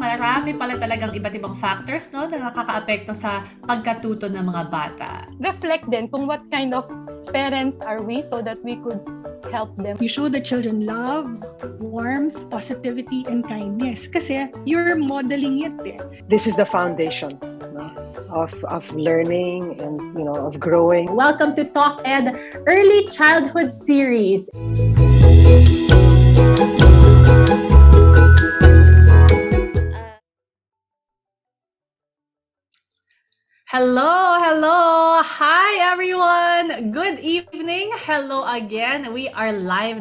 marami pala talagang iba't ibang factors, no, na nakakaapekto sa pagkatuto ng mga bata. Reflect din kung what kind of parents are we so that we could help them. You show the children love, warmth, positivity, and kindness kasi you're modeling it. This is the foundation of learning and of growing. Welcome to TalkED Early Childhood Series. Hello! Hi everyone! Good evening! Hello again! We are live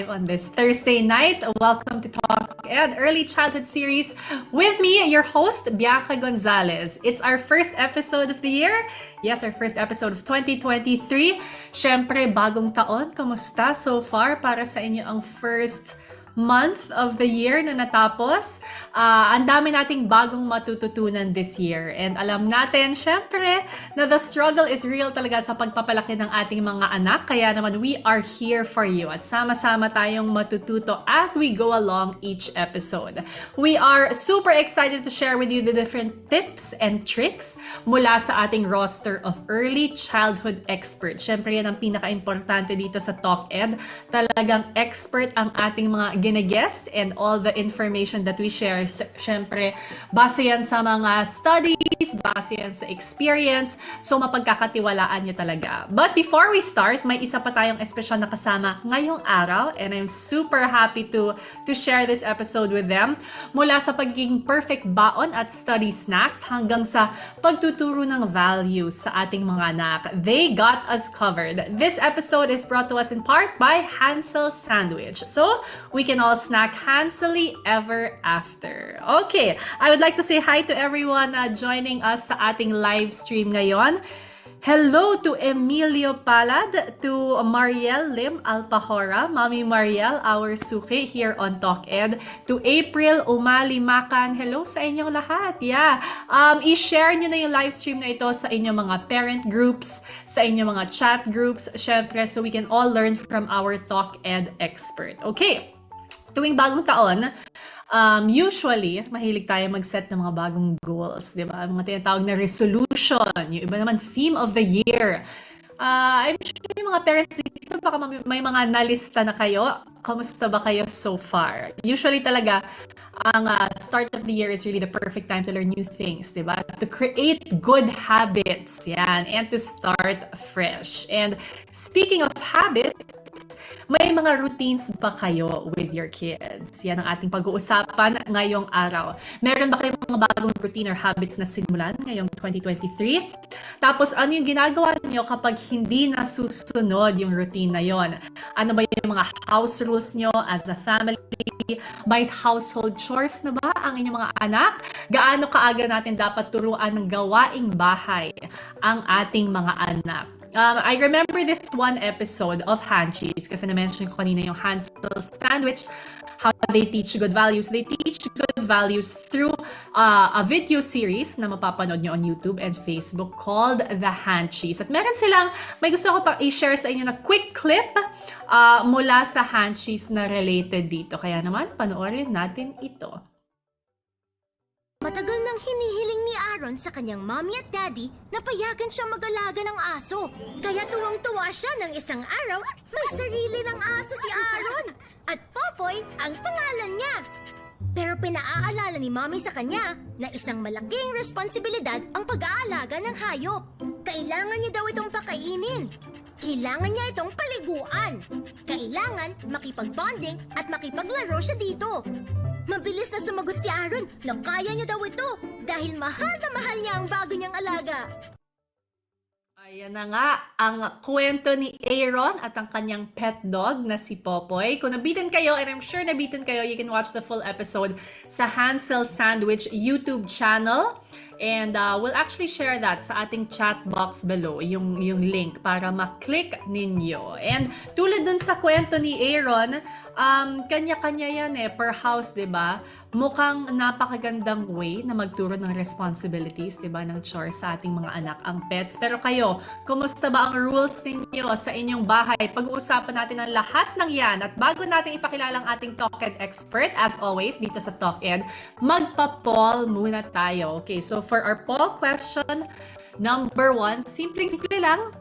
on this Thursday night. Welcome to TalkED Early Childhood Series with me, your host, Bianca Gonzalez. It's our first episode of the year. Yes, our first episode of 2023. Syempre, bagong taon. Kamusta so far para sa inyo ang first month of the year na natapos? Ang dami nating bagong matututunan this year. And alam natin, syempre, na the struggle is real talaga sa pagpapalaki ng ating mga anak. Kaya naman, we are here for you. At sama-sama tayong matututo as we go along each episode. We are super excited to share with you the different tips and tricks mula sa ating roster of early childhood experts. Syempre, yan ang pinaka-importante dito sa TalkED. Talagang expert ang ating mga gine-guest and all the information that we share. Syempre, base yan sa mga studies, base yan sa experience. So, mapagkakatiwalaan nyo talaga. But before we start, may isa pa tayong espesyal na kasama ngayong araw and I'm super happy to share this episode with them. Mula sa pagiging perfect baon at study snacks hanggang sa pagtuturo ng values sa ating mga anak. They got us covered. This episode is brought to us in part by Hansel Sandwich. So, we can all snack Hansily ever after. Okay, I would like to say hi to everyone joining us sa ating live stream ngayon. Hello to Emilio Palad, to Mariel Lim Alpahora, Mami Mariel, our suki here on TalkED, to April Umali Makan. Hello sa inyong lahat. Yeah. I-share nyo na yung live stream na ito sa inyong mga parent groups, sa inyong mga chat groups, syempre, so we can all learn from our TalkED expert. Okay. Tuwing bagong taon, usually, mahilig tayo mag-set ng mga bagong goals, di ba? Mga tinatawag na resolution, yung iba naman, theme of the year. I'm sure yung mga parents dito, baka may mga nalista na kayo. Kamusta ba kayo so far? Usually talaga, ang start of the year is really the perfect time to learn new things, di ba? To create good habits, yan, and to start fresh. And speaking of habits, may mga routines ba kayo with your kids? Yan ang ating pag-uusapan ngayong araw. Meron ba kayong mga bagong routine or habits na simulan ngayong 2023? Tapos ano yung ginagawa niyo kapag hindi nasusunod yung routine na yon? Ano ba yung mga house rules niyo as a family? May household chores na ba ang inyong mga anak? Gaano kaaga natin dapat turuan ng gawaing bahay ang ating mga anak? I remember this one episode of Hanchies kasi na-mention ko kanina yung Hansel Sandwich, how they teach good values. They teach good values through a video series na mapapanood nyo on YouTube and Facebook called The Hanchies. At meron silang, may gusto ko pa i-share sa inyo na quick clip mula sa Hanchies na related dito. Kaya naman, panoorin natin ito. Matagal nang hinihiling ni Aaron sa kanyang mommy at daddy na payagan siya mag-alaga ng aso. Kaya tuwang-tuwa siya ng isang araw, may sarili ng aso si Aaron. At Popoy ang pangalan niya. Pero pinaaalala ni mommy sa kanya na isang malaking responsibilidad ang pag-aalaga ng hayop. Kailangan niya daw itong pakainin. Kailangan niya itong paliguan. Kailangan makipag-bonding at makipaglaro siya dito. Mabilis na sumagot si Aaron na kaya niya daw ito dahil mahal na mahal niya ang bago niyang alaga. Ayan na nga, ang kwento ni Aaron at ang kanyang pet dog na si Popoy. Kung nabitin kayo, and I'm sure nabitin kayo, you can watch the full episode sa Hansel Sandwich YouTube channel. And we'll actually share that sa ating chat box below, yung link para ma-click ninyo. And tulad dun sa kwento ni Aaron, kanya-kanya yan per house, 'di ba? Mukhang napakagandang way na magturo ng responsibilities, 'di ba, ng chores sa ating mga anak, ang pets. Pero kayo, kumusta ba ang rules ninyo sa inyong bahay? Pag-uusapan natin ang lahat ng 'yan. At bago natin ipakilala ang ating TalkED expert, as always dito sa TalkED, magpa-poll muna tayo. Okay, so for our poll question, number 1, simple lang.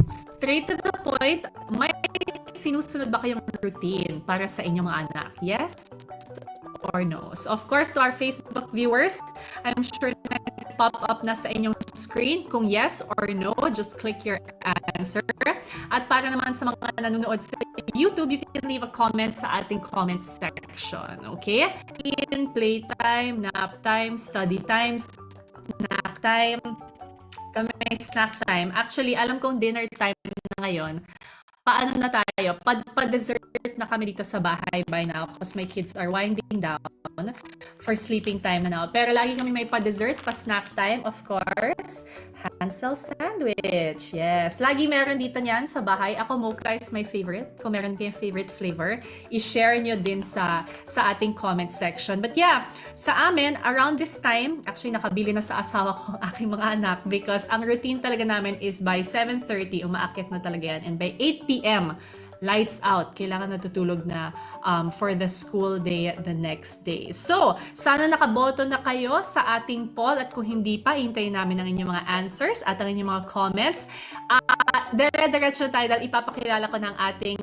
Straight to the point, may sinusunod ba kayong routine para sa inyong mga anak? Yes or no? So of course, to our Facebook viewers, I'm sure na pop up na sa inyong screen. Kung yes or no, just click your answer. At para naman sa mga nanonood sa YouTube, you can leave a comment sa ating comment section. Okay? In playtime, nap time, study time, snack time, kami may snack time. Actually, alam kong dinner time na ngayon. Paano na tayo? Pa-dessert na kami dito sa bahay by now because my kids are winding down for sleeping time na now. Pero lagi kami may pa-dessert, pa-snack time, of course. Hansel sandwich. Yes. Lagi meron dito niyan sa bahay. Ako, mocha is my favorite. Kung meron kayong favorite flavor, i-share nyo din sa ating comment section. But yeah, sa amin, around this time, actually nakabili na sa asawa ko ang aking mga anak because ang routine talaga namin is by 7:30, umaakit na talaga yan. And by 8 p.m., lights out. Kailangan natutulog na for the school day the next day. So, sana nakaboto na kayo sa ating poll at kung hindi pa, hintayin namin ang inyong mga answers at ang inyong mga comments. Dire-diretso tayo dahil ipapakilala ko ng ating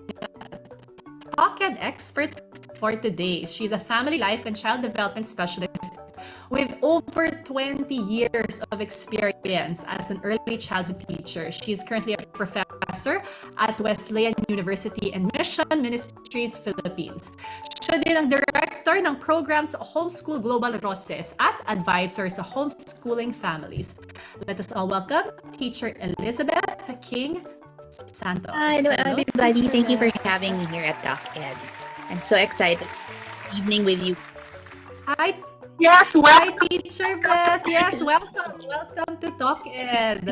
TalkED expert for today. She's a family life and child development specialist with over 20 years of experience as an early childhood teacher. She's currently a professor at Wesleyan University and Mission Ministries, Philippines. Siya din ang director ng programs Homeschool Global Roses at advisor sa homeschooling families. Let us all welcome Teacher Elizabeth King Santos. Hello, everybody. Thank you for having me here at TalkED. I'm so excited. Evening with you. Hi, Yes, hi, Teacher Beth. Yes, welcome. Welcome to TalkED.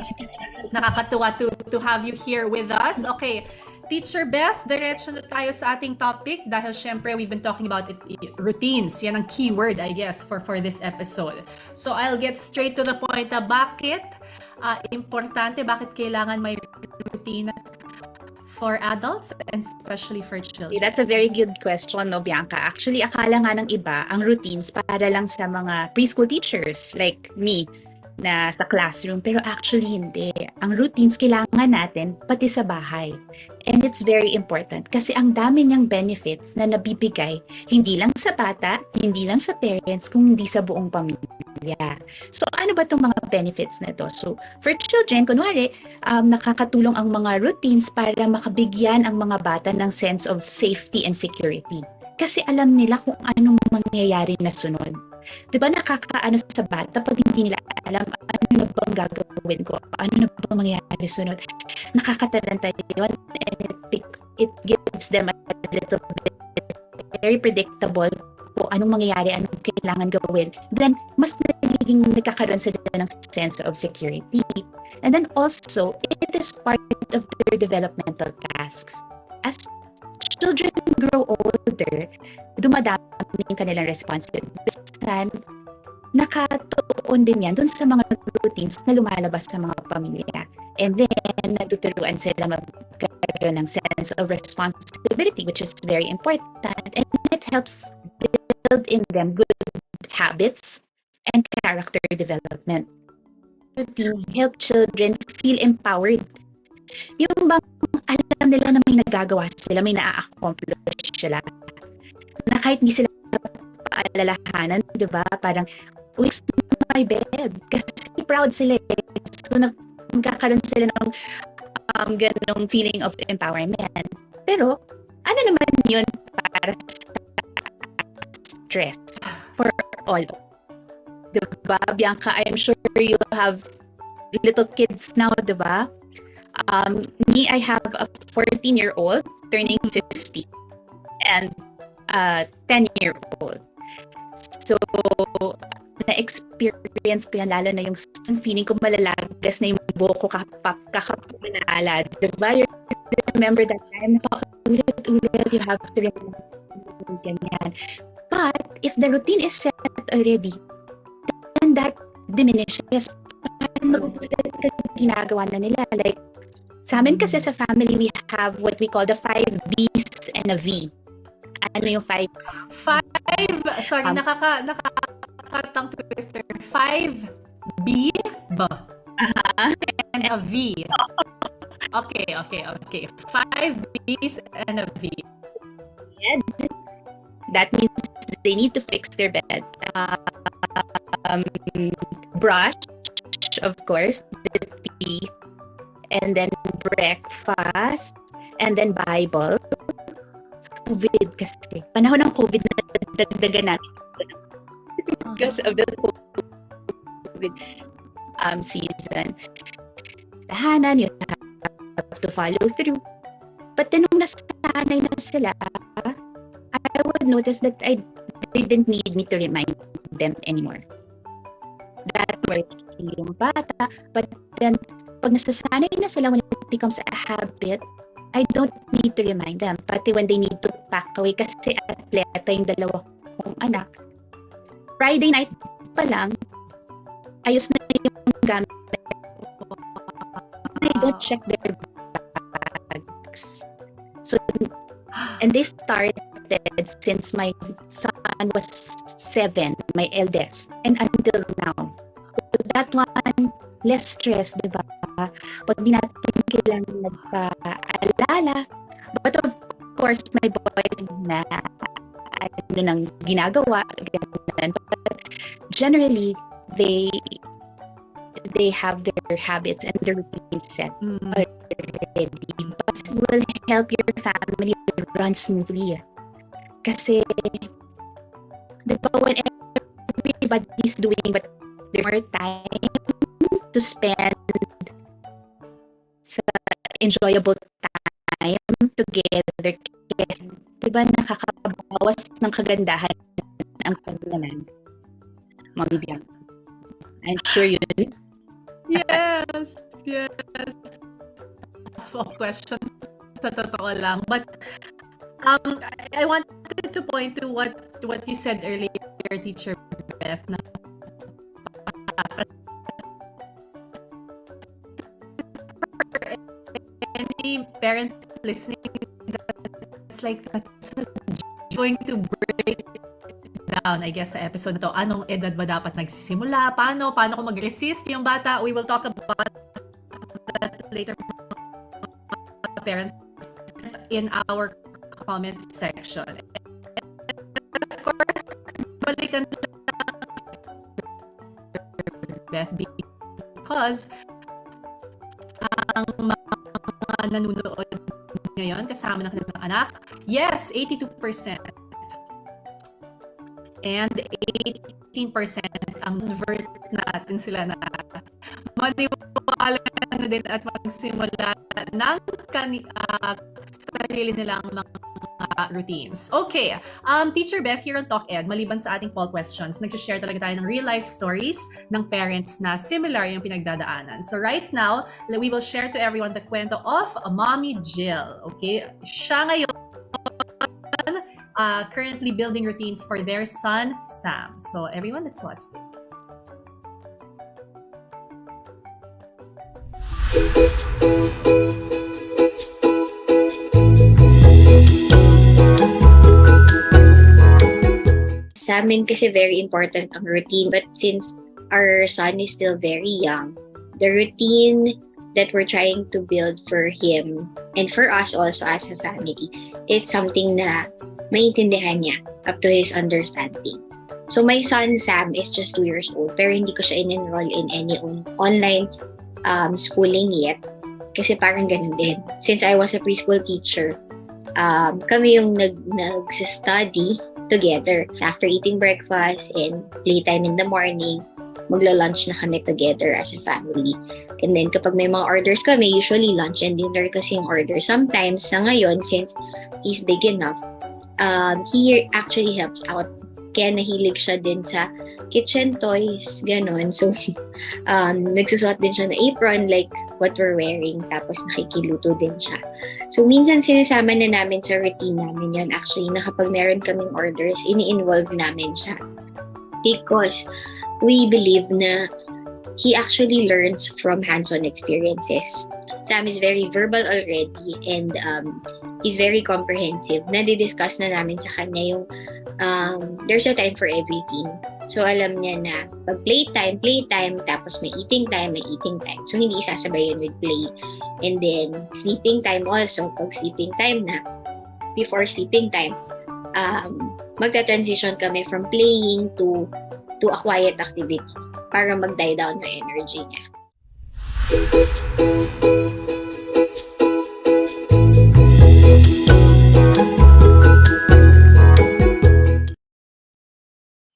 Nakakatuwa to have you here with us. Okay, Teacher Beth, diretso na tayo sa ating topic dahil syempre we've been talking about routines. Yan ang keyword, I guess, for this episode. So I'll get straight to the point. Bakit importante, bakit kailangan may routine for adults and especially for children? That's a very good question, no, Bianca. Actually, akala nga ng iba, ang routines para lang sa mga preschool teachers like me na sa classroom. Pero actually hindi. Ang routines kailangan natin pati sa bahay. And it's very important kasi ang dami niyang benefits na nabibigay hindi lang sa bata, hindi lang sa parents, kung hindi sa buong pamilya. So ano ba itong mga benefits na ito? So for children, kunwari, nakakatulong ang mga routines para makabigyan ang mga bata ng sense of safety and security. Kasi alam nila kung anong mangyayari na sunod. Diba nakakaano sa bata pag hindi nila alam ano na bang gagawin ko, ano na bang mangyayari sunod. Nakakataranta yun and it gives them a little bit very predictable kung anong mangyayari, anong kailangan gawin. Then, mas nagkakaroon sila ng sense of security. And then also, it is part of their developmental tasks. As children grow older, dumadami yung kanilang responsibilities. Nakatuon din yan dun sa mga routines na lumalabas sa mga pamilya. And then, natuturuan sila magkaroon ng sense of responsibility, which is very important. And it helps build in them good habits and character development. Routines help children feel empowered. Yung bang alam nila na may nagagawa sila, may na-accomplish sila. Na kahit hindi sila paalalahanan, di ba? Parang, it's my bed. Kasi proud sila eh. So, nagkakaroon sila ng ganong feeling of empowerment. Pero, ano naman yun para sa stress for all? Diba, Bianca? I'm sure you have little kids now, diba? Me, I have a 14-year-old turning 50 and a 10-year-old. So, na-experience ko yan, lalo na yung feeling ko malalagas na yung buhok ko kakapunala. Diba? You remember that time? Ulit, you have to remember ganyan. But, if the routine is set already, then that diminishes. Parang ginagawa na nila. Like, sa amin kasi sa family, we have what we call the 5 B's and a V. Ano yung 5? 5, sorry, nakakatang twister. 5 B, and a V. Okay. 5 B's and a V. That means they need to fix their bed. Brush, of course, the teeth, and then breakfast, and then Bible. COVID kasi. Panahon ng COVID na dagdagan natin because of the COVID season. Tahanan, you have to follow through. But then nung nasanay na sila, I would notice that they didn't need me to remind them anymore. That working yung bata. But then, pag nasasanay na sila, when it becomes a habit, I don't need to remind them. Pati when they need to pack away, kasi atleta yung dalawa kong anak. Friday night pa lang, ayos na yung gamit. They don't check their bags. So, and they started since my son was 7, my eldest, and until now. So that one, less stress, di ba? Pag di natin kailangan nagpa-alala. But of course, my boys na ano nang ginagawa. Ganun. But generally, they have their habits and their routine set already. But it will help your family run smoothly. Kasi, di ba, when everybody's doing but there's more time to spend sa enjoyable time together. Diba nakakabawas ng kagandahan ang kanilang mga bibiyang. I'm sure yun. Yes. Of questions sa totoo lang. But I wanted to point to what you said earlier, Teacher Beth, na any parent listening, that's going to break down, I guess, sa episode na to. Anong edad ba dapat nagsisimula? Paano ko mag-resist yung bata? We will talk about that later, parents, in our comment section. And of course, balikan lang, Beth, because ang mga nanonood ngayon kasama ng kanilang anak, yes, 82%. And 18% ang convert natin sila na maniwala na din at magsimula ng sarili nilang mga routines. Okay, Teacher Beth, here on TalkED, maliban sa ating poll questions, nag-share talaga tayo ng real-life stories ng parents na similar yung pinagdadaanan. So right now, we will share to everyone the kwento of Mommy Jill. Okay, siya ngayon currently building routines for their son, Sam. So everyone, let's watch this. Sa amin kasi very important ang routine, but since our son is still very young, the routine that we're trying to build for him and for us also as a family, it's something na maintindihan niya up to his understanding. So my son Sam is just 2 years old, pero hindi ko siya in-enroll in any online schooling yet. Kasi parang ganun din. Since I was a preschool teacher, kami yung nag-study together. After eating breakfast and playtime in the morning, magla-lunch na kami together as a family. And then kapag may mga orders kami, usually lunch and dinner kasi yung order. Sometimes, sa ngayon, since he's big enough, he actually helps out kaya nahilig siya din sa kitchen toys, ganon. So, nagsusuot din siya ng apron like what we're wearing, tapos nakikiluto din siya. So, minsan sinasama na namin sa routine namin yun. Actually, na kapag meron kaming orders, ini-involve namin siya. Because we believe na he actually learns from hands-on experiences. Sam is very verbal already and he's very comprehensive. Nadidiscuss na namin sa kanya yung there's a time for everything. So alam niya na pag playtime, tapos may eating time. So hindi isasabay yun with play. And then sleeping time also. Pag sleeping time na, before sleeping time, magta-transition kami from playing to a quiet activity para mag-die down yung energy niya.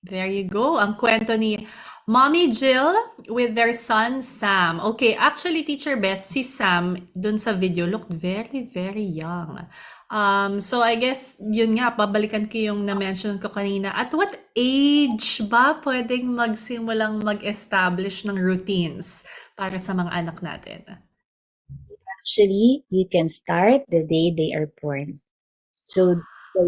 There you go. Ang kwento ni Mommy Jill with their son Sam. Okay, actually, Teacher Beth, si Sam dun sa video looked very, very young. So I guess, yun nga, babalikan ko yung na-mention ko kanina. At what age ba pwedeng magsimulang mag-establish ng routines para sa mga anak natin? Actually, you can start the day they are born. So, the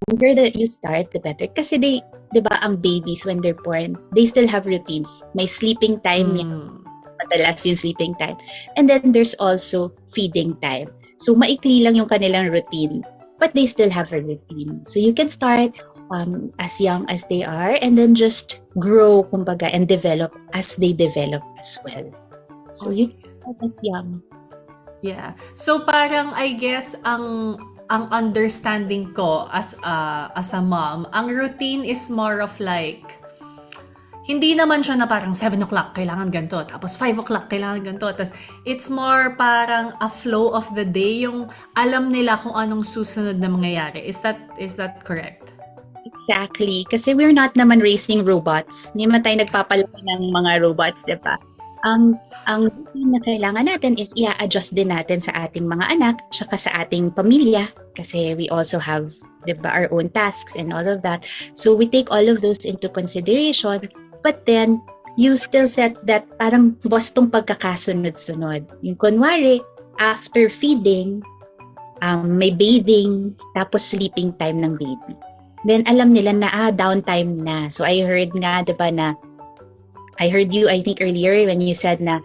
younger that you start, the better. Kasi they, di ba, ang babies when they're born, they still have routines. May sleeping time yan. Madalas yung sleeping time. And then there's also feeding time. So, maikli lang yung kanilang routine. But they still have a routine. So, you can start as young as they are and then just grow, kumbaga, and develop as they develop as well. So, you can start as young. Yeah. So parang I guess ang understanding ko as a mom, ang routine is more of like hindi naman siya na parang 7 o'clock kailangan ganito, tapos 5 o'clock kailangan ganito. Tapos it's more parang a flow of the day, yung alam nila kung anong susunod na mangyayari. Is that correct? Exactly. Kasi we're not naman raising robots. Hindi naman tayo nagpapalaki ng mga robots, di ba? Ang routine na kailangan natin is i-adjust din natin sa ating mga anak tsaka sa ating pamilya kasi we also have, diba, our own tasks and all of that. So we take all of those into consideration, but then you still set that parang bostong pagkakasunod-sunod. Yung kunwari, after feeding, may bathing, tapos sleeping time ng baby. Then alam nila na downtime na. So I heard nga, diba, na I heard you, I think earlier when you said na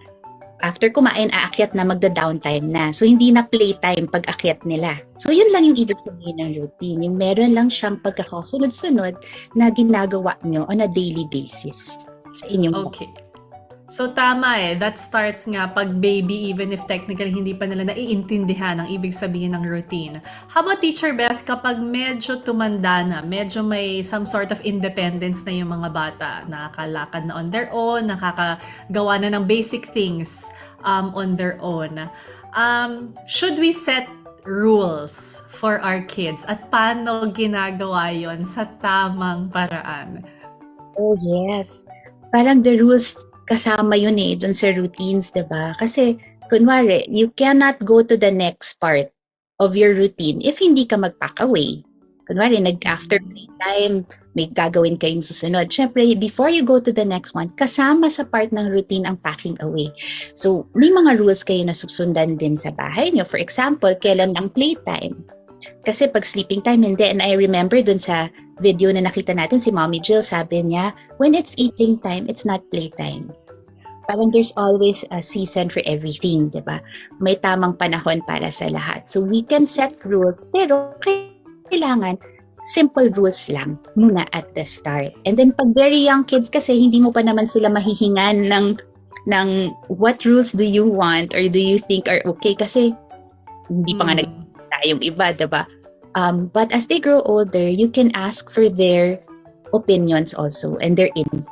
after kumain, aakyat na, magda-downtime na. So, hindi na playtime pag akyat nila. So, yun lang yung ibig sabihin ng routine. Yung meron lang siyang pagkakasunod-sunod na ginagawa nyo on a daily basis sa inyong Okay. So, tama that starts nga pag baby, even if technically hindi pa nila naiintindihan ang ibig sabihin ng routine. How about Teacher Beth, kapag medyo tumanda na, medyo may some sort of independence na yung mga bata, nakakalakad na on their own, nakakagawa na ng basic things on their own, should we set rules for our kids? At paano ginagawa yon sa tamang paraan? Oh, yes. Parang the rules kasama yun dun sa routines, diba? Kasi, kunwari, you cannot go to the next part of your routine if hindi ka mag-pack away. Kunwari, after playtime, may gagawin kayong susunod. Siyempre, before you go to the next one, kasama sa part ng routine ang packing away. So, may mga rules kayo na susundan din sa bahay nyo. For example, kailan ang playtime? Kasi pag sleeping time, hindi. And I remember dun sa video na nakita natin, si Mommy Jill, sabi niya, when it's eating time, it's not playtime. Parang there's always a season for everything, di ba? May tamang panahon para sa lahat. So we can set rules, pero kailangan simple rules lang muna at the start. And then pag very young kids kasi, hindi mo pa naman sila mahihingan ng what rules do you want or do you think are okay? Kasi hindi pa nga tayong iba, di ba? But as they grow older, you can ask for their opinions also and their input.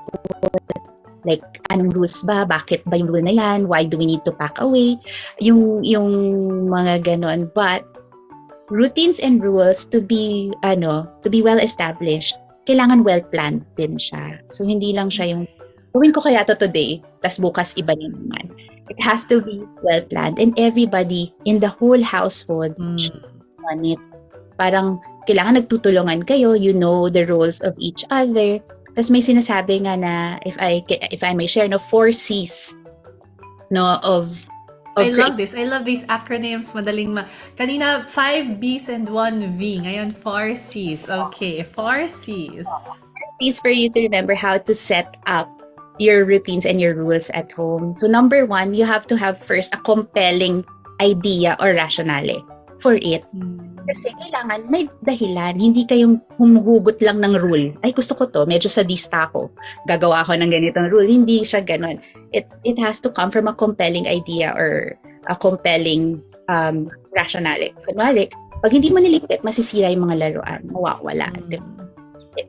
Like, anong rules ba? Bakit ba yung rule na yan? Why do we need to pack away? Yung mga ganon. But routines and rules to be well established, kailangan well planned din siya. So hindi lang siya yung gawin ko kaya to today, tas bukas iba na naman. It has to be well planned and everybody in the whole household should on it. Parang kailangan nagtutulungan kayo, you know the roles of each other. Tapos may sinasabi nga na, if I may share, no, 4 C's, no, of I love this. I love these acronyms. Madaling kanina, 5 B's and 1 V. Ngayon, 4 C's. Okay, 4 C's. C's for you to remember how to set up your routines and your rules at home. So number 1, you have to have first a compelling idea or rationale for it. Kasi kailangan may dahilan. Hindi kayong humuhugot lang ng rule. Ay, gusto ko to. Medyo sadista ako. Gagawa ako ng ganitong rule. Hindi siya ganun. It has to come from a compelling idea or a compelling rationale. Kunwari, pag hindi mo niligpit, masisira yung mga laruan. Mawawala.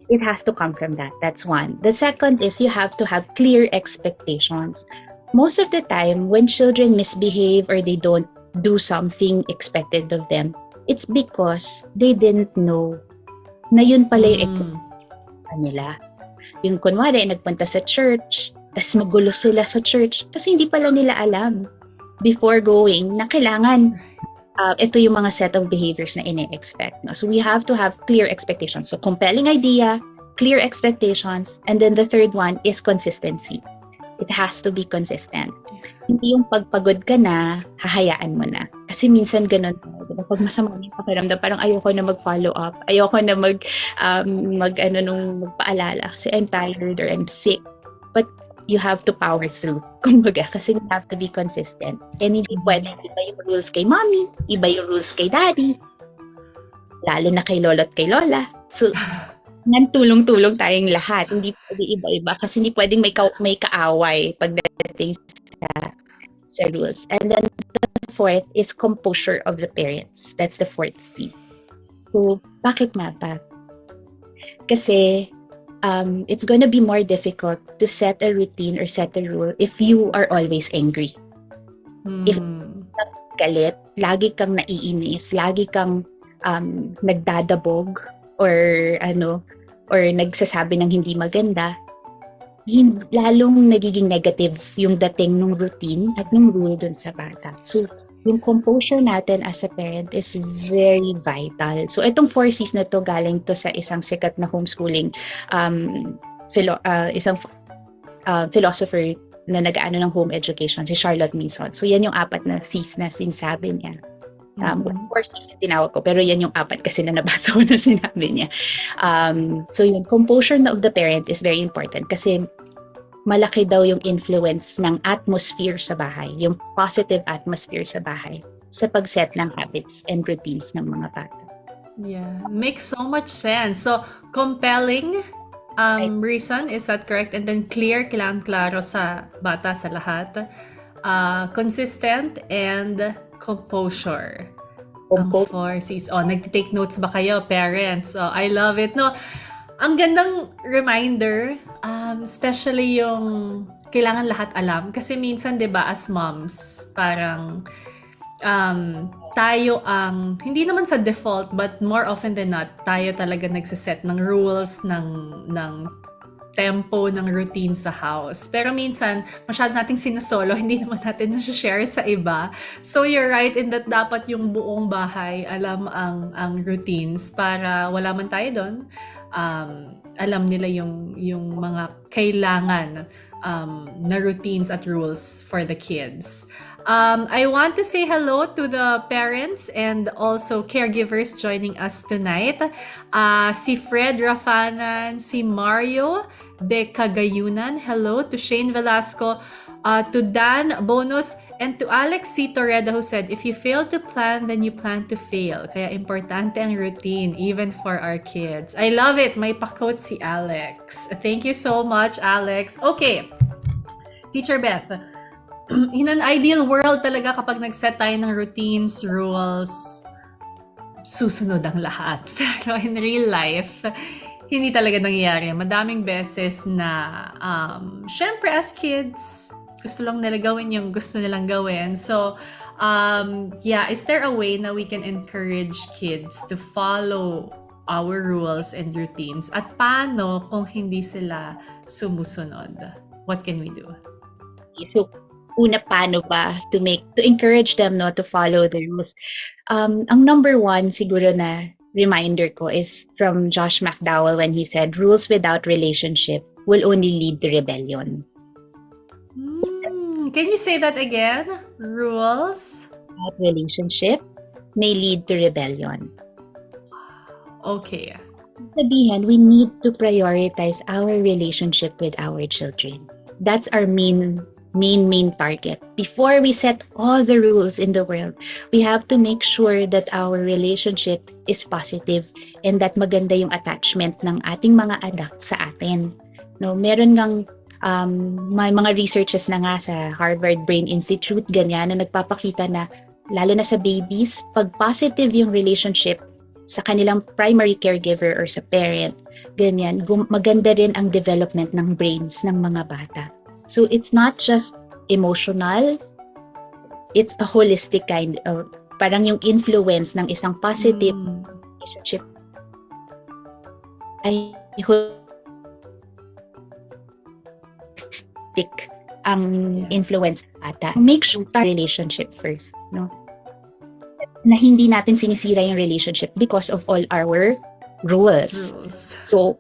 It has to come from that. That's one. The second is you have to have clear expectations. Most of the time, when children misbehave or they don't do something expected of them, it's because they didn't know na yun pala yung nila. Yung kunwari, nagpunta sa church, tas magulo sila sa church kasi hindi pala nila alam before going na kailangan ito yung mga set of behaviors na ine-expect. No? So we have to have clear expectations. So compelling idea, clear expectations, and then the third one is consistency. It has to be consistent. Hindi yung pagpagod ka na, hahayaan mo na. Kasi minsan ganun. Pag masama yung pakiramdam, parang ayoko na mag-follow up. Ayoko na magpaalala kasi I'm tired or I'm sick. But you have to power through. Kumbaga, kasi you have to be consistent. And hindi pwede, iba yung rules kay mommy, iba yung rules kay daddy, lalo na kay lolo at kay lola. So, tulong-tulong tayong lahat. Hindi pwede iba-iba kasi hindi pwedeng may kaaway pagdating sa rules. And then the fourth is composure of the parents. That's the fourth C. So, bakit nga ba? Kasi it's gonna be more difficult to set a routine or set a rule if you are always angry. If galit, lagi kang naiinis, lagi kang nagdadabog, or nagsasabi ng hindi maganda, lalong nagiging negative yung dating ng routine at ng rule dun sa bata. So, yung composure natin as a parent is very vital. So, itong 4 C's na to galing to sa isang sikat na homeschooling philosopher na nag-aano ng home education, si Charlotte Mason. So, yan yung 4 na C's na sinasabi niya. 4 C's yung tinawag ko, pero yan yung 4 kasi na nabasa ko na sinabi niya. So yung composure of the parent is very important kasi malaki daw yung influence ng atmosphere sa bahay, yung positive atmosphere sa bahay sa pag-set ng habits and routines ng mga bata. Yeah, makes so much sense. So, compelling reason, is that correct? And then clear, kailangan klaro sa bata, sa lahat. Consistent and composure. Ang 4 C's. Nagtitake notes ba kayo, parents? I love it. No, ang gandang reminder, especially yung kailangan lahat alam. Kasi minsan, di ba, as moms, parang tayo ang, hindi naman sa default, but more often than not, tayo talaga nagsaset ng rules, ng tempo, ng routine sa house. Pero minsan, masyado nating sinasolo, hindi naman natin nasa-share sa iba. So you're right in that dapat yung buong bahay alam ang routines para wala man tayo doon. Alam nila yung mga kailangan na routines at rules for the kids. I want to say hello to the parents and also caregivers joining us tonight. Si Fred Rafanan, si Mario de Cagayunan, hello. To Shane Velasco, to Dan Bonus, and to Alex C. Torreda who said, if you fail to plan, then you plan to fail. Kaya importante ang routine, even for our kids. I love it. May pa-quote si Alex. Thank you so much, Alex. Okay, Teacher Beth, in an ideal world talaga kapag nag-set tayo ng routines, rules, susunod ang lahat. Pero in real life, hindi talaga nangyayari. Madaming beses na, syempre as kids, gusto lang nila gawin yung gusto nilang gawin. So, is there a way na we can encourage kids to follow our rules and routines? At paano kung hindi sila sumusunod? What can we do? So, una, paano ba to encourage them to follow the rules? Ang number 1 siguro na reminder ko is from Josh McDowell when he said, rules without relationship will only lead to rebellion. Can you say that again? Rules? Without relationship may lead to rebellion. Okay. Sabihin, we need to prioritize our relationship with our children. That's our main target. Before we set all the rules in the world, we have to make sure that our relationship is positive and that maganda yung attachment ng ating mga anak sa atin. No, meron ngang may mga researches na nga sa Harvard Brain Institute ganyan na nagpapakita na lalo na sa babies, pag positive yung relationship sa kanilang primary caregiver or sa parent, ganyan, maganda rin ang development ng brains ng mga bata. So it's not just emotional, it's a holistic kind of, parang yung influence ng isang positive relationship ay holistic ang influence ng bata. Make sure our relationship first, no? Na hindi natin sinisira yung relationship because of all our rules. So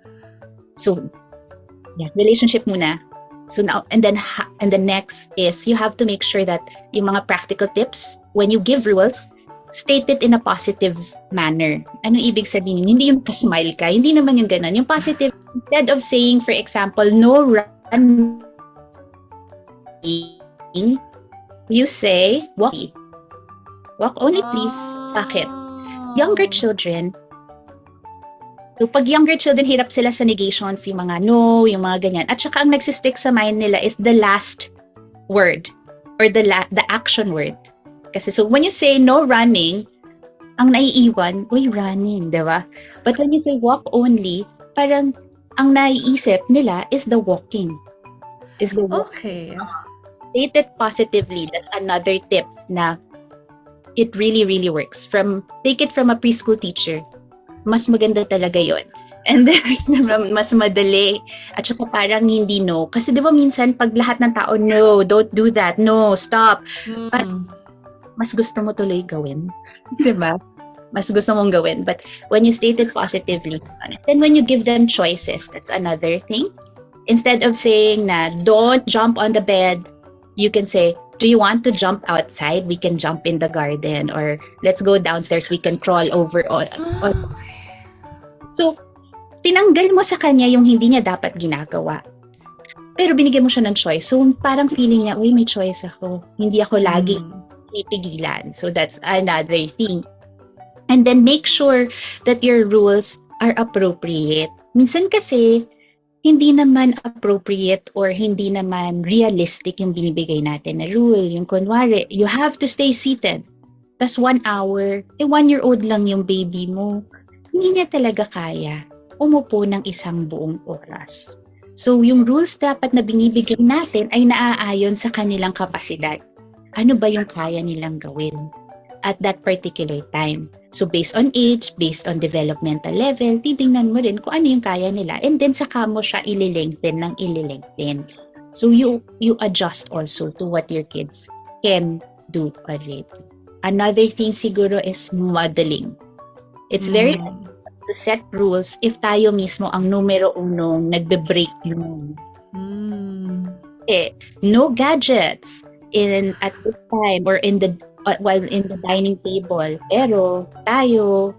yeah, relationship muna. So now, and then next is you have to make sure that yung mga practical tips, when you give rules, state it in a positive manner. Ano ibig sabihin? Hindi yung smile ka. Hindi naman yung ganun. Yung positive, instead of saying, for example, no running, you say, walk. Walk only, please. Bakit? Younger children, so pag younger children, hirap sila sa negations, yung mga no, yung mga ganyan. At saka ang nagsistick sa mind nila is the last word or the action word. Kasi so when you say no running, ang naiiwan, uy, running, di ba? But when you say walk only, parang ang naiisip nila is the walking. Is the walking. Okay. State it positively. That's another tip na it really, really works. Take it from a preschool teacher. Mas maganda talaga yon. And then, mas madali. At saka parang hindi no. Kasi di ba minsan, pag lahat ng tao, no, don't do that, no, stop. But, mas gusto mo tuloy gawin. Di ba? Mas gusto mong gawin. But when you state it positively, then when you give them choices, that's another thing. Instead of saying na, don't jump on the bed, you can say, do you want to jump outside? We can jump in the garden. Or let's go downstairs. We can crawl over on. So, tinanggal mo sa kanya yung hindi niya dapat ginagawa. Pero binigyan mo siya ng choice. So, parang feeling niya, uy, may choice ako. Hindi ako lagi pipigilan. So, that's another thing. And then, make sure that your rules are appropriate. Minsan kasi, hindi naman appropriate or hindi naman realistic yung binibigay natin na rule. Yung kunwari, you have to stay seated. Tas 1 hour, 1-year-old lang yung baby mo. Hindi niya talaga kaya umupo ng isang buong oras. So, yung rules dapat na binibigay natin ay naaayon sa kanilang kapasidad. Ano ba yung kaya nilang gawin at that particular time? So, based on age, based on developmental level, titingnan mo rin kung ano yung kaya nila. And then, saka mo siya ililengthen ng ililengthen. So, you adjust also to what your kids can do already. Another thing siguro is modeling. It's very to set rules if tayo mismo ang numero unong nagbe-break yung no gadgets at this time or while in the dining table, pero tayo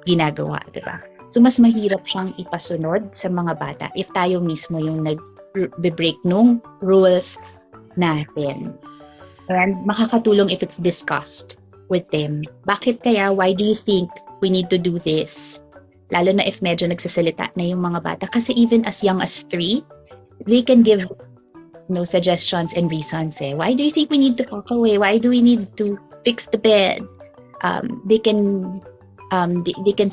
ginagawa, diba? So mas mahirap siyang ipasunod sa mga bata if tayo mismo yung nag-break nung rules natin. And makakatulong if it's discussed with them. Bakit kaya? Why do you think we need to do this? Lalo na if medyo nagsasalita na yung mga bata. Kasi even as young as 3, they can give suggestions and reasons. Why do you think we need to walk away? Why do we need to fix the bed? They can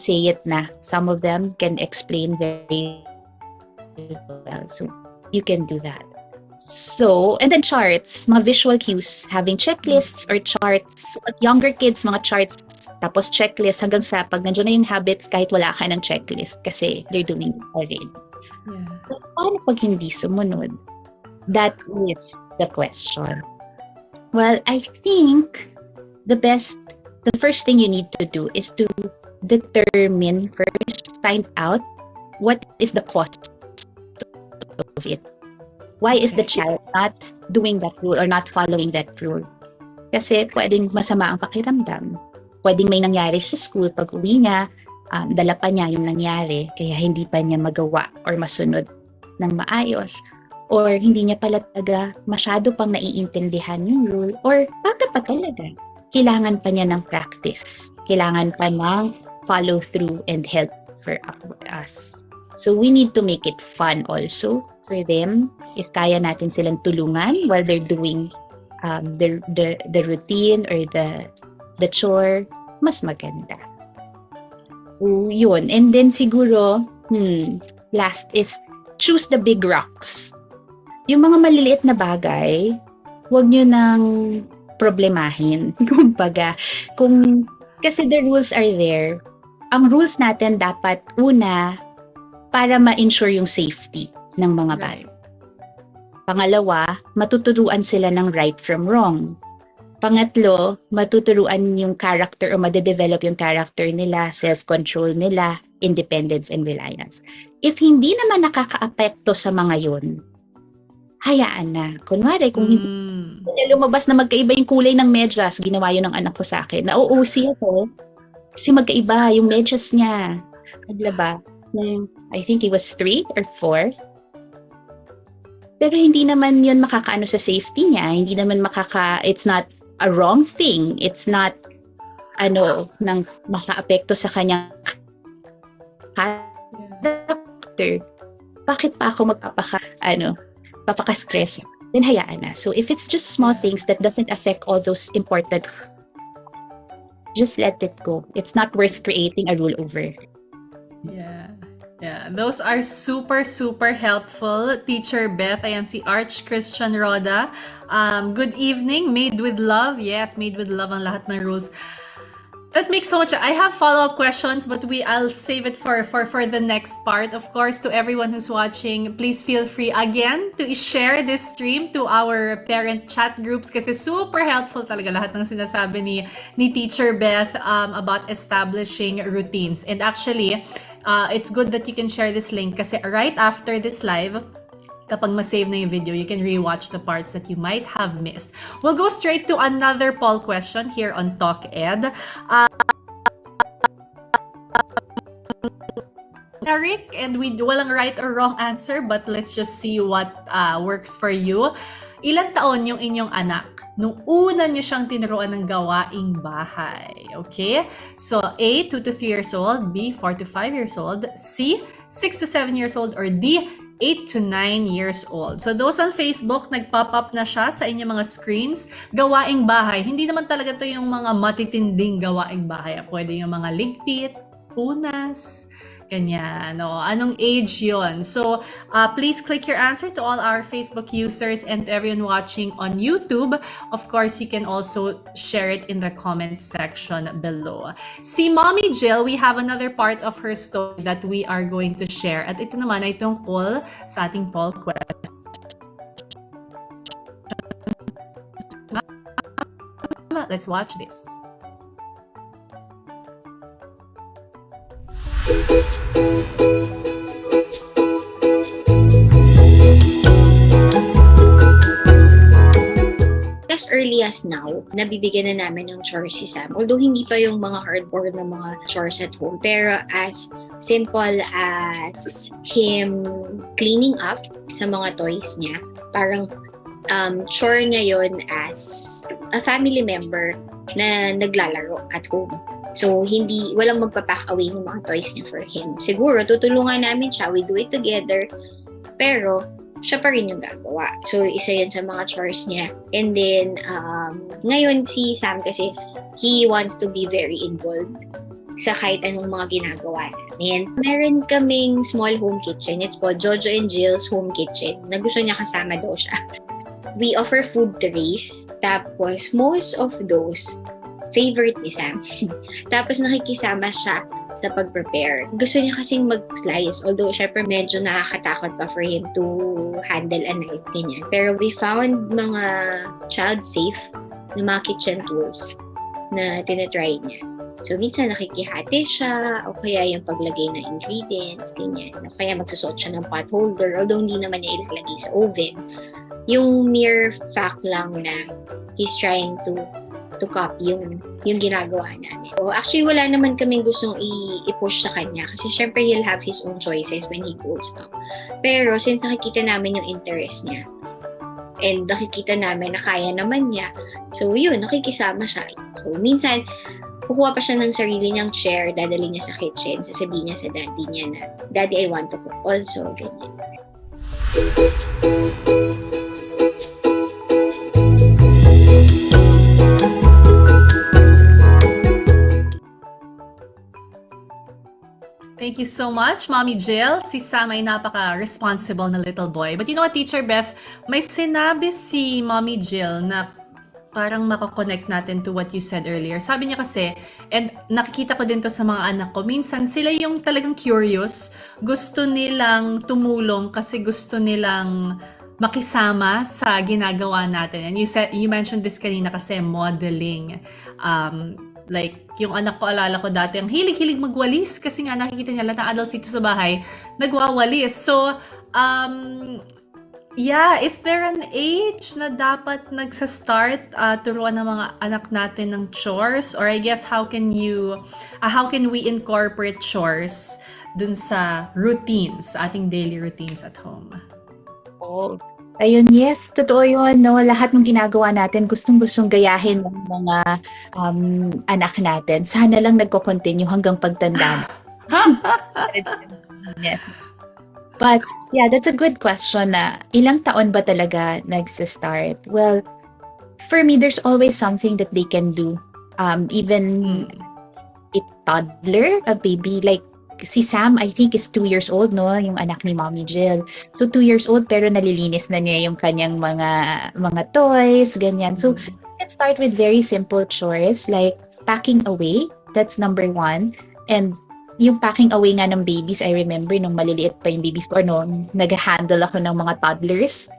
say it na. Some of them can explain very well. So you can do that. So, and then charts, mga visual cues, having checklists or charts. At younger kids, mga charts, tapos checklist hanggang sa pag nandiyan na yung habits kahit wala ka ng checklist kasi they're doing it already. Yeah. So, paano pag hindi sumunod? That is the question. Well, I think the first thing you need to do is to find out what is the cause of it. Why is the child not doing that rule or not following that rule? Kasi pwedeng masama ang pakiramdam. Pwedeng may nangyari sa school pag uwi niya, dala pa niya yung nangyari, kaya hindi pa niya magawa or masunod ng maayos. Or hindi niya pala talaga masyado pang naiintindihan yung rule, or bata pa talaga. Kailangan pa niya ng practice. Kailangan pa ng follow through and help for us. So we need to make it fun also for them. If kaya natin silang tulungan while they're doing the routine or the chore, mas maganda. So yun. And then siguro, last is choose the big rocks. Yung mga maliliit na bagay, huwag nyo nang problemahin. Kumbaga, kasi the rules are there. Ang rules natin dapat una para ma-ensure yung safety ng mga bata. Pangalawa, matuturuan sila ng right from wrong. Pangatlo, matuturuan yung character o madedevelop yung character nila, self-control nila, independence and reliance. If hindi naman nakaka-apekto sa mga yun, hayaan na. Kunwari, kung hindi sila lumabas na magkaiba yung kulay ng medyas, ginawa yun ng anak ko sa akin. Na-OOC ako kasi magkaiba yung medyas niya. Naglabas. I think he was 3 or 4. Pero hindi naman yun makakaano sa safety niya. Hindi naman it's not a wrong thing. It's not, nang makaapekto sa kanyang character. Bakit pa ako papaka-stress? Then hayaan na. So if it's just small things that doesn't affect all those important, just let it go. It's not worth creating a rule over. Yeah, those are super, super helpful. Teacher Beth, ayan si Arch Christian Roda. Good evening, made with love. Yes, made with love ang lahat ng rules. That makes so much. I have follow-up questions, but I'll save it for the next part. Of course, to everyone who's watching, please feel free again to share this stream to our parent chat groups kasi super helpful talaga lahat ng sinasabi ni Teacher Beth about establishing routines. And actually, it's good that you can share this link kasi right after this live, kapag ma-save na yung video, you can rewatch the parts that you might have missed. We'll go straight to another poll question here on TalkED. Eric, and walang right or wrong answer, but let's just see what works for you. Ilang taon yung inyong anak nung una nyo siyang tinuruan ng gawaing bahay? Okay? So, A, 2 to 3 years old, B, 4 to 5 years old, C, 6 to 7 years old, or D, 8 to 9 years old. So those on Facebook, nag-pop up na siya sa inyong mga screens. Gawaing bahay. Hindi naman talaga to yung mga matitinding gawaing bahay. Pwede yung mga ligpit, punas, ganyan. No? Anong age yon? So please click your answer to all our Facebook users and to everyone watching on YouTube. Of course, you can also share it in the comment section below. Si Mommy Jill, we have another part of her story that we are going to share. At ito naman ay tungkol sa ating poll question. Let's watch this. As early as now, nabibigyan na namin ng chores si Sam. Although hindi pa yung mga hardcore na mga chores at home. Pero as simple as him cleaning up sa mga toys niya, parang chore niya yun as a family member na naglalaro at home. So, walang magpapack away ng mga toys niya for him. Siguro, tutulungan namin siya, we do it together, pero siya pa rin yung gagawa. So, isa yun sa mga chores niya. And then, ngayon si Sam kasi, he wants to be very involved sa kahit anong mga ginagawa namin. Meron kaming small home kitchen. It's called Jojo and Jill's Home Kitchen. Na gusto niya kasama daw siya. We offer food trays. Tapos, most of those, favorite ni Sam. Tapos nakikisama siya sa pag-prepare. Gusto niya kasing mag-slice. Although, syempre, medyo nakakatakot pa for him to handle a knife, ganyan. Pero we found mga child-safe na mga kitchen tools na tinatry niya. So, minsan nakikihati siya, o kaya yung paglagay ng ingredients, ganyan. O kaya magsusuot siya ng pot holder, although hindi naman niya ilalagay sa oven. Yung mere fact lang na he's trying to copy yung ginagawa namin. So, actually, wala naman kaming gustong i-push sa kanya kasi syempre he'll have his own choices when he grows up. Pero since nakikita namin yung interest niya, and nakikita namin na kaya naman niya, so yun, nakikisama siya. So, minsan, kukuha pa siya ng sarili niyang chair, dadali niya sa kitchen, sasabihin niya sa daddy niya na, "Daddy, I want to cook also," ganyan. Thank you so much, Mommy Jill. Si Sam ay napaka-responsible na little boy. But you know what, Teacher Beth? May sinabi si Mommy Jill na parang makakonect natin to what you said earlier. Sabi niya kasi, and nakikita ko din to sa mga anak ko, minsan sila yung talagang curious. Gusto nilang tumulong kasi gusto nilang makisama sa ginagawa natin. And you mentioned this kanina kasi modeling. Like, yung anak ko, alala ko dati, ang hilig-hilig magwalis kasi nga nakikita niya lahat ng adults dito sa bahay, nagwawalis. So, yeah, is there an age na dapat nagsa-start turuan ng mga anak natin ng chores? Or I guess, how can we incorporate chores dun sa routines, ating daily routines at home? Oh, ayun, yes, totoo yun, no? Lahat ng ginagawa natin, gustong-gustong gayahin ng mga anak natin. Sana lang nagko-continue hanggang pagtanda. Yes. But, yeah, that's a good question na ilang taon ba talaga nagsa-start? Well, for me, there's always something that they can do. Even a toddler, a baby, like, si Sam, I think, is 2 years old, no? Yung anak ni Mommy Jill. So, 2 years old, pero nalilinis na niya yung kanyang mga toys, ganyan. So, let's start with very simple chores, like packing away. That's number 1. And yung packing away nga ng babies, I remember nung maliliit pa yung babies ko, or no, nag-handle ako ng mga toddlers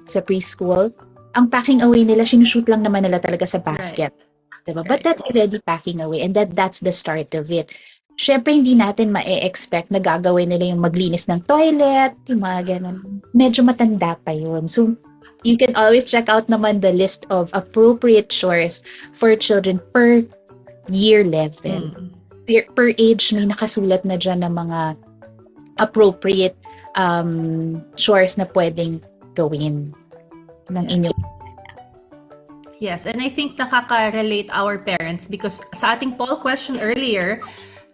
sa preschool. Ang packing away nila, sinushoot lang naman nila talaga sa basket. Right. Diba? But that's already packing away, and that's the start of it. Syempre, hindi natin ma-expect na gagawin nila yung maglinis ng toilet, yung mga ganun. Medyo matanda pa yun. So, you can always check out naman the list of appropriate chores for children per year level. Per age, may nakasulat na dyan ng mga appropriate chores na pwedeng gawin ng inyong. Yes, and I think nakaka-relate our parents because sa ating poll question earlier,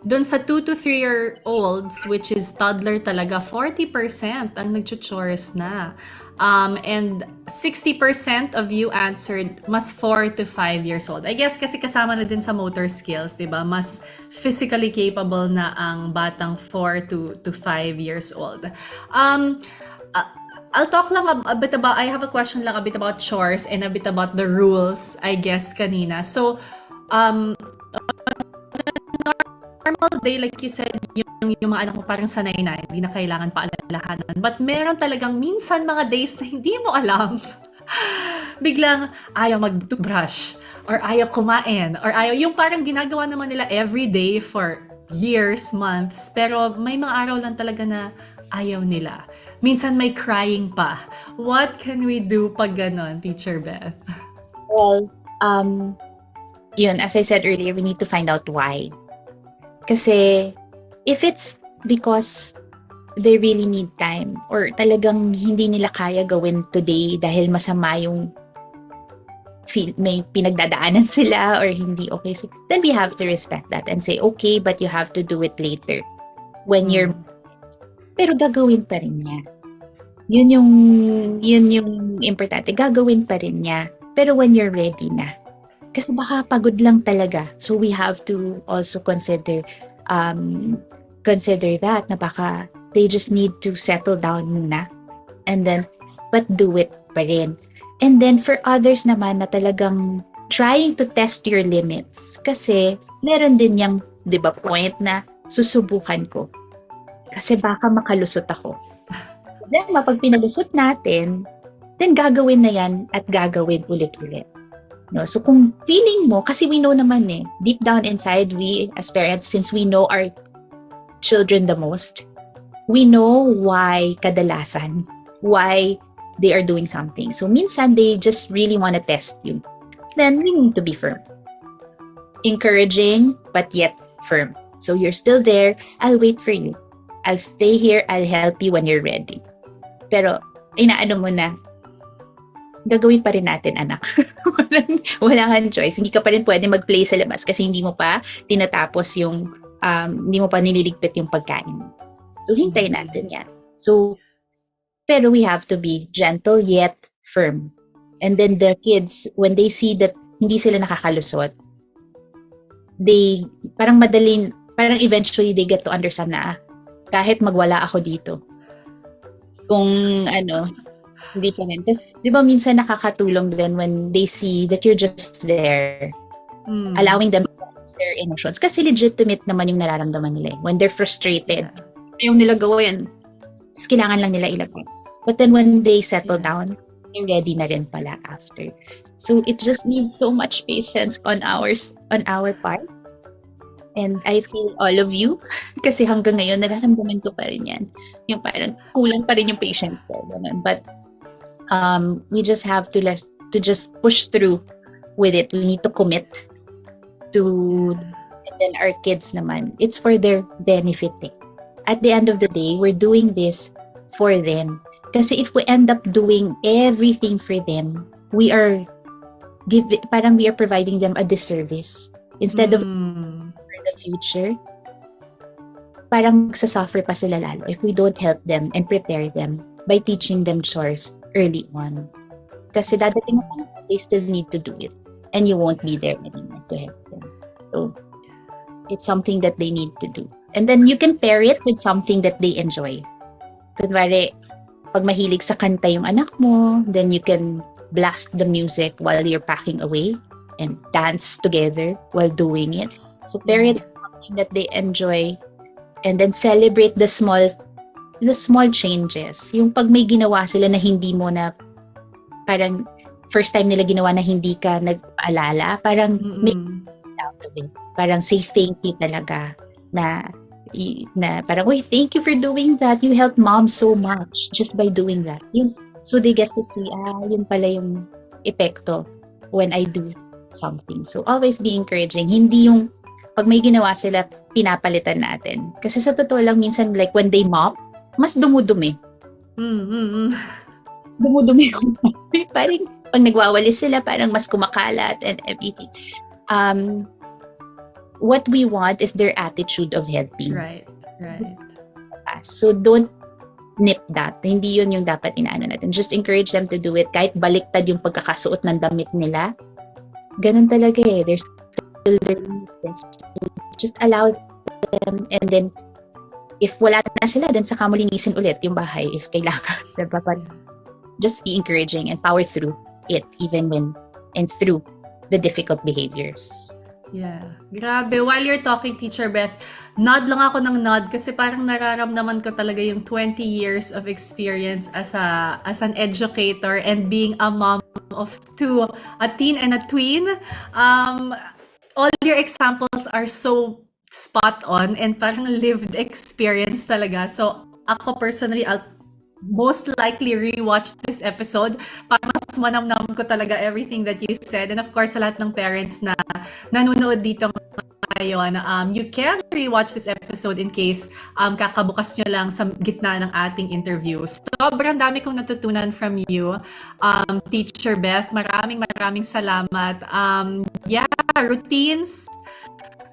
doon sa 2 to 3-year-olds, which is toddler talaga, 40% ang nag-chores na. And 60% of you answered mas 4 to 5 years old. I guess kasi kasama na din sa motor skills, di ba? Mas physically capable na ang batang 4 to 5 years old. I'll talk lang a bit about, I have a question lang a bit about chores and a bit about the rules, I guess, kanina. So, normal day, like you said, yung mga anak mo parang sanay na, hindi na kailangan paalalahanan. But meron talagang minsan mga days na hindi mo alam. Biglang ayaw mag-toothbrush, or ayaw kumain, or ayaw, yung parang ginagawa naman nila every day for years, months, pero may mga araw lang talaga na ayaw nila. Minsan may crying pa. What can we do pag ganon, Teacher Beth? Well, yun, as I said earlier, we need to find out why. Kasi, if it's because they really need time or talagang hindi nila kaya gawin today dahil masama yung may pinagdadaanan sila or hindi okay, then we have to respect that and say, okay, but you have to do it later. When you're... Pero gagawin pa rin niya. Yun yung importante. Gagawin pa rin niya. Pero when you're ready na. Kasi baka pagod lang talaga. So we have to also consider that na baka they just need to settle down muna. And then, but do it pa rin. And then for others naman na talagang trying to test your limits. Kasi meron din yung, di ba, point na susubukan ko. Kasi baka makalusot ako. Then, mapag pinalusot natin, then gagawin na yan at gagawin ulit-ulit. No? So kung feeling mo, kasi we know naman deep down inside, we as parents, since we know our children the most, we know why kadalasan, why they are doing something. So minsan they just really want to test you. Then we need to be firm. Encouraging, but yet firm. So you're still there, I'll wait for you. I'll stay here, I'll help you when you're ready. Pero, inaano mo na, gagawin pa rin natin, anak. wala kang choice. Hindi ka pa rin pwede mag-play sa labas kasi hindi mo pa tinatapos yung, hindi mo pa nililigpit yung pagkain. So, hintayin natin yan. So, pero we have to be gentle yet firm. And then the kids, when they see that hindi sila nakakalusot, they, parang eventually they get to understand na, kahit magwala ako dito. Kung hindi pa rin. Tapos, di ba minsan nakakatulong din when they see that you're just there. Allowing them to express their emotions. Kasi legitimate naman yung nararamdaman nila. When they're frustrated, yung nila gawin, tapos kailangan lang nila ilabas. But then when they settle down, they're ready na rin pala after. So it just needs so much patience on our part. And I feel all of you, kasi hanggang ngayon, nararamdaman ko pa rin yan. Yung parang kulang pa rin yung patience ko. Ganun. But we just have to just push through with it. We need to commit to, and then our kids naman, it's for their benefit. At the end of the day, we're doing this for them. Kasi if we end up doing everything for them, we are providing them a disservice. Instead of the future, parang magsasuffer pa sila lalo if we don't help them and prepare them by teaching them chores early on. Kasi dadating na they still need to do it and you won't be there anymore to help them. So, it's something that they need to do. And then you can pair it with something that they enjoy. Kunwari, pag mahilig sa kanta yung anak mo, then you can blast the music while you're packing away and dance together while doing it. So pair it with something that they enjoy and then celebrate the small changes. Yung pag may ginawa sila na hindi mo na, parang first time nila ginawa na hindi ka nagpaalala, parang make out of it. Parang say thank you talaga na parang, "Uy, thank you for doing that. You helped mom so much just by doing that." So they get to see, yun pala yung epekto when I do something. So always be encouraging. Hindi yung pag may ginawa sila, pinapalitan natin. Kasi sa totoo lang, minsan like when they mop, mas dumudumi. Dumudumi yung parang pag nagwawalis sila, parang mas kumakalat and everything. What we want is their attitude of helping. Right. So don't nip that. Hindi yun yung dapat inaano natin. Just encourage them to do it. Kahit baliktad yung pagkakasuot ng damit nila. Ganun talaga They're still learning this. Just allow them, and then if wala na sila, then saka mo linisin ulit yung bahay if kailangan. Diba? But just be encouraging and power through it even when and through the difficult behaviors. Yeah. Grabe. While you're talking, Teacher Beth, nod lang ako ng nod kasi parang nararamdaman ko talaga yung 20 years of experience as an educator and being a mom of two, a teen and a tween. All your examples are so spot on and parang lived experience talaga. So ako personally, I'll most likely rewatch this episode para mas manamnam ko talaga everything that you said. And of course, sa lahat ng parents na nanonood dito ngayon, you can rewatch this episode in case kakabukas nyo lang sa gitna ng ating interview. Sobrang dami kong natutunan from you, Teacher Beth. Maraming salamat. Routines,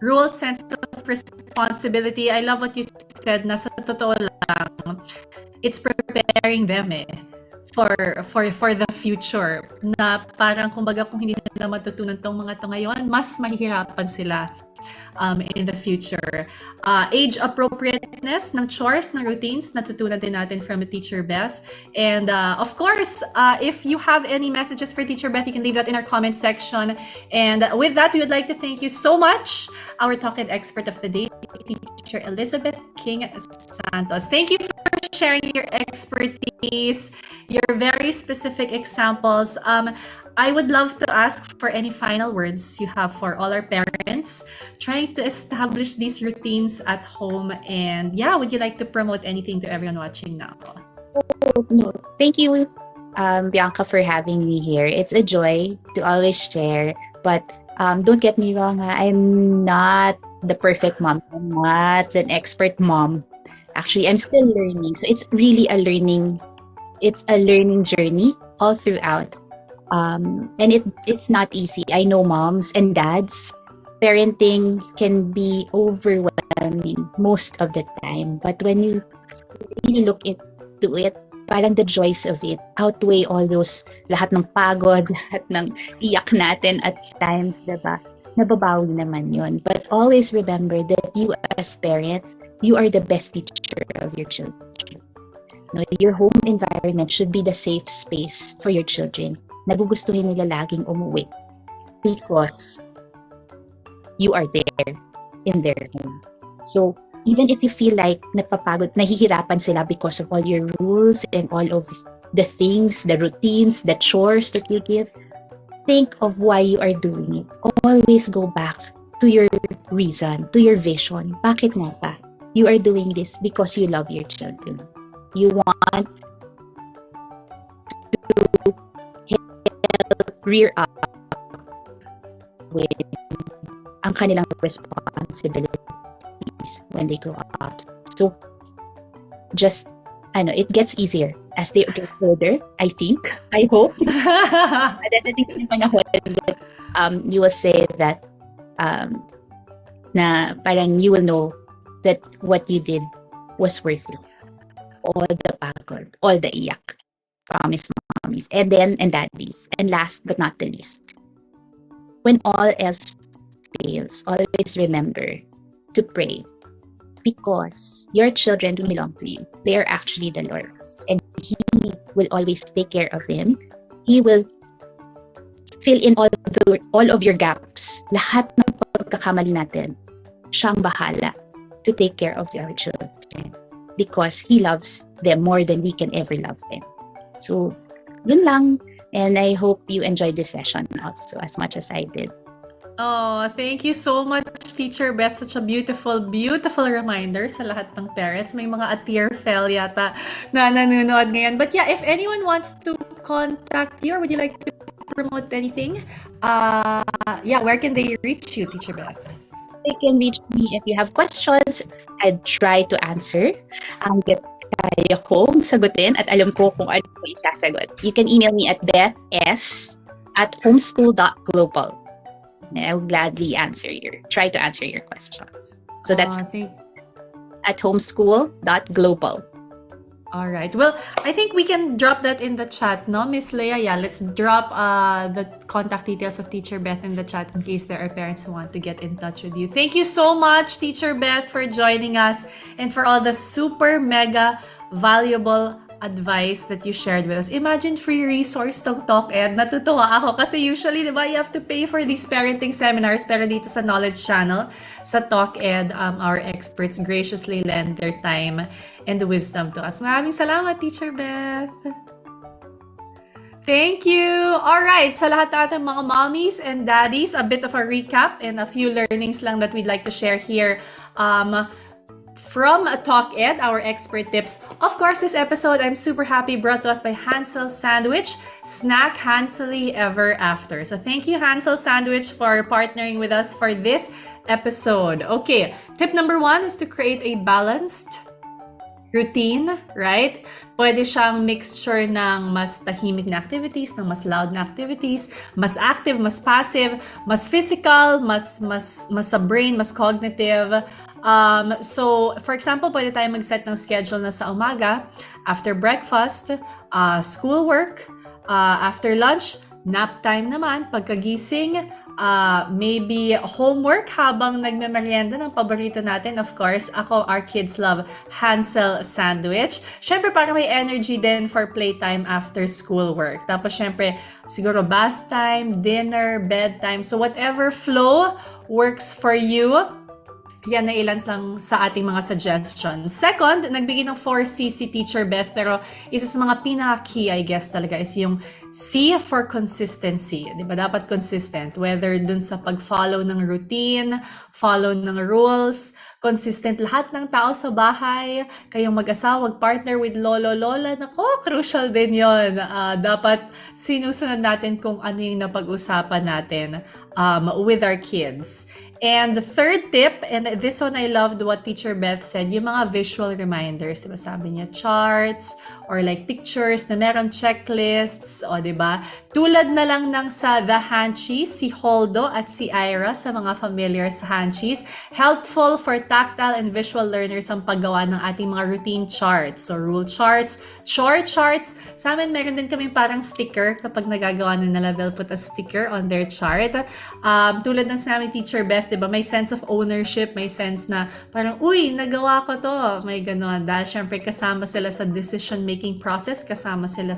rules, sense of responsibility. I love what you said na sa totoo lang, it's preparing them for the future na parang kumbaga kung hindi nila matutunan tong mga to ngayon, mas mahihirapan sila in the future. Age appropriateness ng chores, ng routines, natutunan din natin from Teacher Beth. And of course, if you have any messages for Teacher Beth, you can leave that in our comment section. And with that, we would like to thank you so much, our TalkED expert of the day, Teacher Elizabeth King Santos. Thank you for sharing your expertise, your very specific examples. I would love to ask for any final words you have for all our parents trying to establish these routines at home. And yeah, would you like to promote anything to everyone watching now? No, thank you, Bianca, for having me here. It's a joy to always share. But don't get me wrong, I'm not the perfect mom. I'm not an expert mom. Actually, I'm still learning. So it's really a learning. It's a learning journey all throughout. And it's not easy. I know moms and dads, parenting can be overwhelming most of the time. But when you really look into it, parang the joys of it outweigh all those, lahat ng pagod, lahat ng iyak natin at times, diba? Nababawi naman yun. But always remember that you as parents, you are the best teacher of your children. No, your home environment should be the safe space for your children. Nagugustuhin nila laging umuwi because you are there in their home. So, even if you feel like napapagod, nahihirapan sila because of all your rules and all of the things, the routines, the chores that you give, think of why you are doing it. Always go back to your reason, to your vision. Bakit nga ba? You are doing this because you love your children. You want to help rear up with ang kanilang responsibilities when they grow up. So, just, I know, it gets easier as they get older, I think, I hope. Dadating yung panahon that you will say that na parang you will know that what you did was worth it. All the pagod, all the iyak. Promise, mommies. And then, and daddies. And last but not the least, when all else fails, always remember to pray, because your children do belong to you. They are actually the Lord's, and He will always take care of them. He will fill in all of your gaps. Lahat ng pagkakamali natin, siyang bahala to take care of your children, because He loves them more than we can ever love them. So, yun lang. And I hope you enjoyed this session also as much as I did. Oh, thank you so much, Teacher Beth. Such a beautiful, beautiful reminder sa lahat ng parents. May mga atir fell yata na nanonood ngayon. But yeah, if anyone wants to contact you, or would you like to promote anything? Yeah, where can they reach you, Teacher Beth? They can reach me if you have questions. I'd try to answer. I'll get tayo home sagutin at alam ko kung ano yung isasagot. You can email me at beths@homeschool.global. I will gladly try to answer your questions. So that's at homeschool.global. All right. Well, I think we can drop that in the chat, no, Miss Leia? Yeah, let's drop the contact details of Teacher Beth in the chat in case there are parents who want to get in touch with you. Thank you so much, Teacher Beth, for joining us and for all the super mega valuable advice that you shared with us. Imagine free resource tong TalkED. Natutuwa ako kasi usually, di ba, you have to pay for these parenting seminars, pero dito sa Knowledge Channel, sa TalkED, our experts graciously lend their time and wisdom to us. Maraming salamat, Teacher Beth. Thank you! Alright, sa lahat natin mga mommies and daddies, a bit of a recap and a few learnings lang that we'd like to share here. From TalkED, our expert tips. Of course, this episode, I'm super happy, brought to us by Hansel Sandwich. Snack Hansely ever after. So thank you, Hansel Sandwich, for partnering with us for this episode. Okay, tip number 1 is to create a balanced routine, right? Pwede siyang mixture ng mas tahimik na activities, ng mas loud na activities, mas active, mas passive, mas physical, mas sa brain, mas cognitive. So, for example, pwede tayo mag-set ng schedule na sa umaga, after breakfast, schoolwork, after lunch, nap time naman, pagkagising, maybe homework habang nagme-merienda ng paborito natin. Of course, our kids love Hansel Sandwich. Syempre, para may energy din for playtime after schoolwork. Tapos, syempre, siguro bath time, dinner, bedtime. So, whatever flow works for you. Yan na ilan lang sa ating mga suggestions. Second, nagbigay ng 4C si Teacher Beth, pero isa sa mga pinaka-key, I guess talaga, is yung C for consistency. Di ba? Dapat consistent. Whether dun sa pag-follow ng routine, follow ng rules, consistent lahat ng tao sa bahay, kayong mag-asawa, partner with lolo, lola, nako, crucial din yon. Dapat sinusunod natin kung ano yung napag-usapan natin with our kids. And the third tip, and this one I loved what Teacher Beth said, yung mga visual reminders. Diba sabi niya, charts, or like pictures na meron checklists, o diba? Tulad na lang ng sa The Hanchies, si Holdo at si Ira sa mga familiar sa Hanchies. Helpful for tactile and visual learners ang paggawa ng ating mga routine charts. So rule charts, chore charts. Sa amin, meron din kaming parang sticker kapag nagagawa na nila, they'll put a sticker on their chart. Tulad ng sinabi Teacher Beth, diba, may sense of ownership, may sense na parang, uy, nagawa ko to. May gano'n. Dahil syempre kasama sila sa decision-making process, kasama sila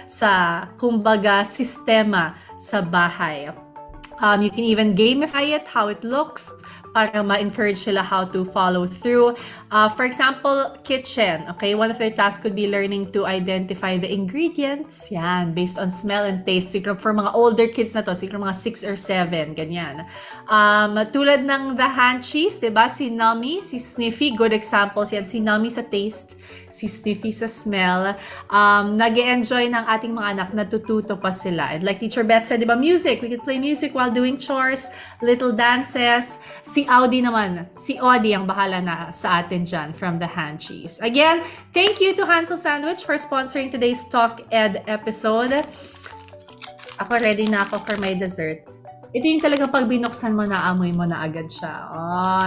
sa kumbaga, sistema sa bahay. You can even gamify it, how it looks, para ma-encourage sila how to follow through. For example, kitchen. Okay, one of their tasks could be learning to identify the ingredients. Yan, based on smell and taste. Siguro for mga older kids na to, siguro mga 6 or 7, ganyan. Tulad ng The Hanchies, diba? Si Nummy, si Sniffy, good examples yan. Si Nummy sa taste, si Sniffy sa smell. Nag-e-enjoy ng ating mga anak, natututo pa sila. And like Teacher Beth said, diba, music. We could play music while doing chores, little dances. Si Audi naman, si Audi ang bahala na sa atin dyan from The Hanchies. Again, thank you to Hansel Sandwich for sponsoring today's TalkED episode. Ako ready na ako for my dessert. Ito yung talagang pag binuksan mo na, amoy mo na agad siya.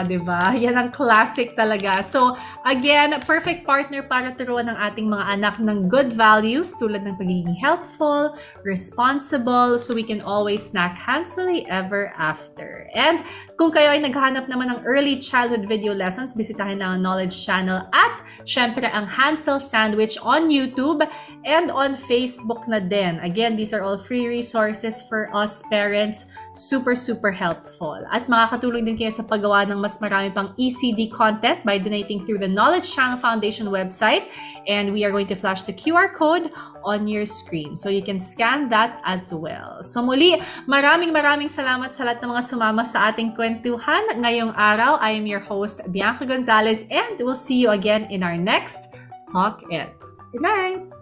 Diba? Yan ang classic talaga. So, again, perfect partner para turuan ng ating mga anak ng good values tulad ng pagiging helpful, responsible, so we can always snack Hansily ever after. And kung kayo ay naghahanap naman ng early childhood video lessons, bisitahin lang ang Knowledge Channel at syempre ang Hansel Sandwich on YouTube and on Facebook na din. Again, these are all free resources for us parents. Super, super helpful. At makakatulong din kayo sa paggawa ng mas marami pang ECD content by donating through the Knowledge Channel Foundation website. And we are going to flash the QR code on your screen. So you can scan that as well. So muli, maraming salamat sa lahat ng mga sumama sa ating kwentuhan. Ngayong araw, I am your host, Bianca Gonzalez, and we'll see you again in our next TalkED. Good night!